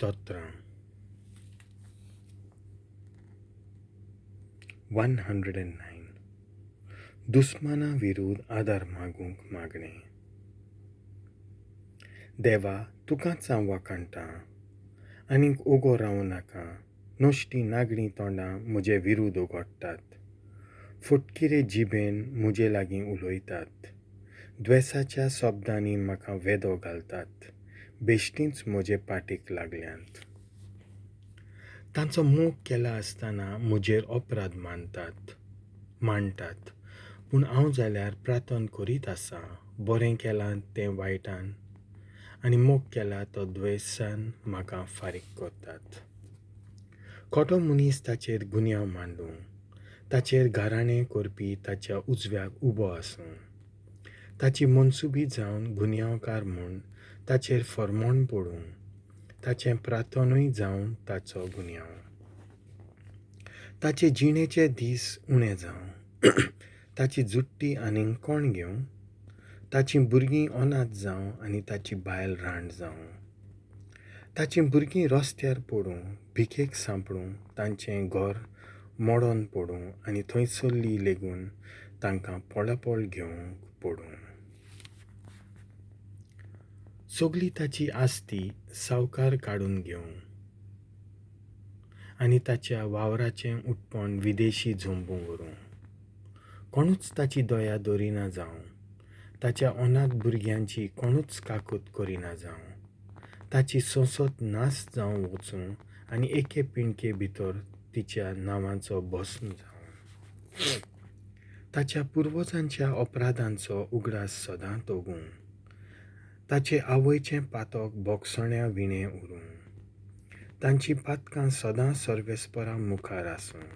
स्तोत्र 109 दुस्माना विरुद्ध आदार मागूंक मागणे. देवा, तुकाच हांव वाखाणटां, आनीक उगो रावूं नाका. नोश्टी नागडी तोंडां म्हजे विरुद्ध उगडटात. फुटकिरे जिबेन म्हजे लागीं उलयतात. द्वेसाच्या शब्दांनी म्हाका वेदो घालतात. बेश्टींच म्हजे पाटीक लागल्यांत. तांचो मोग केला आसतना म्हजेर अपराध मांडटात. पूण हांव जाल्यार प्रार्थना करीत आसां. बरें केलां तें वायटान, आनी मोग केला तो द्वेसान म्हाका फारीक करतात. खोटो मनीस ताचेर गुन्यांव मांडूं, ताचेर घराणें करपी ताच्या उजव्याक उबो आसूं. ताची मनसुबी जावन गुन्यांवकार म्हूण ताचेर फर्मोण पडूं. ताचें प्रार्थनूय जावन ताचो गुन्यांव. ताचे जिणेचे दीस उणें जावं. ताची जुट्टी आनीक कोण घेवं. ताचीं भुरगीं अनाथ जावं आनी ताची बायल रांड जावं. ताचीं भुरगीं रस्त्यार पडूं, भिकेक सांपडूं, तांचें घर मोडोन पडूं आनी थंयसरली लेगून तांकां पळापळ घेवंक पडूं. सगली ताची आस्ती सावकार काडून घेवं आनी ताच्या वावराचें उत्पन्न विदेशी झोंबूं व्हरूं. कोणूच ताची दया दवरिना जावं. ताच्या अनाथ भुरग्यांची कोणूच काकूत करिना जावं. ताची संसद नास जावं वचूं आनी एके पिणके भितर तिच्या नांवाचो भस्म जावं. ताच्या पुर्वजांच्या अपराधांचो उगडास सदांच ओगूं. ताचे आवयचें पातक बोगसण्या विणें उरूं. तांची पातकां सदां सर्वेस्परा मुखार आसूं.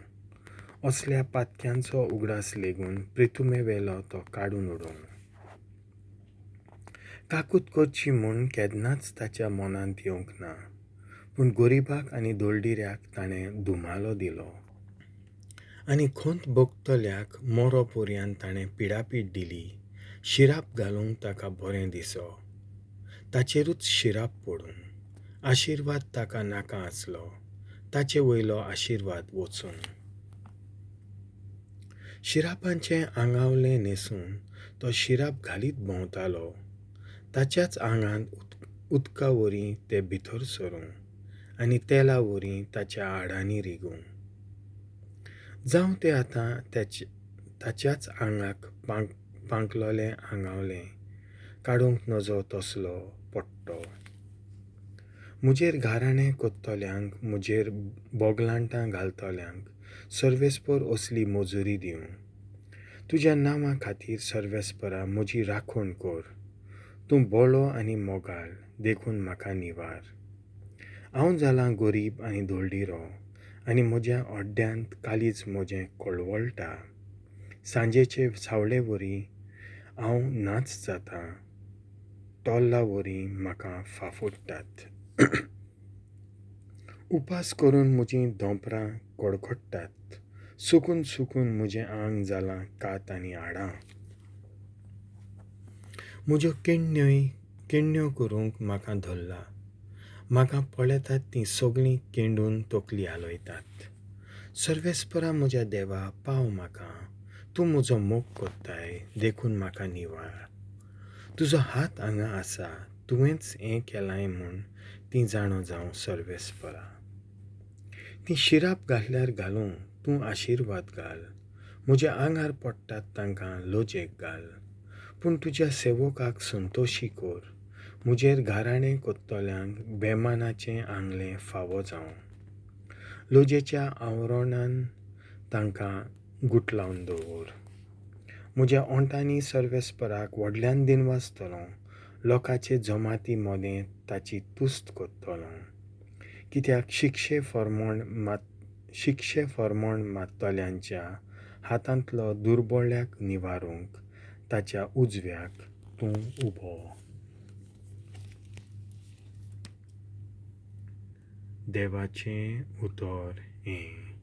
असल्या पातक्यांचो उगडास लेगून प्रितुमे वेलो तो काडून उडोवं. काकूत करची म्हूण केन्नाच ताच्या मनांत येवंक ना. पूण गरीबाक आनी दळदिऱ्याक ताणें धुमालो दिलो. आनी खोंत भोगतल्याक मोरो पर्यंत ताणें पिडापीड दिली. शिराप घालूंक ताका बरें दिसो. ताचेरूच शिराप पडूं. आशिर्वाद ताका नाका आसलो. ताचे वयलो आशिर्वाद वचूं. शिरापांचें आंगावलें न्हेसून तो शिराप घालीत भोंवतालो. ताच्याच आंगांत उदका वरीं ते भितर सरूं आनी तेला वरीं ताच्या हाडांनी रिगूं. जावं तें आतां ताच्याच आंगाक पांकलोलें आंगावलें काडूंक नजो तसलो पडटो. म्हजेर घाराणें कोत्तल्यांक, म्हजेर बोगलांटां घालतल्यांक सर्वेस्पर असली मजुरी दिवं. तुज्या नांवा खातीर सर्वेस्परा म्हजी राखण कर. तूं बोळो आनी मोगाळ, देखून म्हाका निवार. हांव जालां गरीब आनी दळदिरो, आनी म्हज्या ओड्ड्यांत कालीज म्हजें कळवळटा. सांजेचे सावळे वरी हांव नाच जातां. टोल्ला वरी म्हाका फाफुडटात. उपास करून म्हजीं धोंपरां कडकडटात. सुकून सुकून म्हजें आंग जालां कात आनी हाडां. म्हज्यो केण्ण्यो करूंक म्हाका धरला. म्हाका पळयतात तीं सगळीं केंडून तकली हालयतात. सर्वेस्परा म्हज्या देवा, पाव म्हाका. तूं म्हजो मोग कोत्ताय, देखून म्हाका निवाळ. तुजो हात हांगा आसा. तुवेंच हें केलांय म्हूण तीं जाणो जावं सर्वेस्परा. तीं शिराप घातल्यार घालूं, तूं आशिर्वाद घाल. म्हज्या आंगार पडटात तांकां लजेक घाल. पूण तुज्या सेवकाक संतोशी कर. म्हजेर घाराणें कोत्तल्यांक बेमानाचें आंगलें फावो जावं. लजेच्या आवरोणान तांकां गुटलावन दवर. म्हज्या ओंटांनी सर्वेस्पराक व्हडल्यान दिनवासतलों. लोकांचे जमाती मोदें ताची तुस्त कोत्तलों. कित्याक शिक्षे फर्मोण मात्तल्यांच्या हातांतलो दुर्बळ्याक निवारूंक ताच्या उजव्याक तूं उबो. देवाचें उतर हें.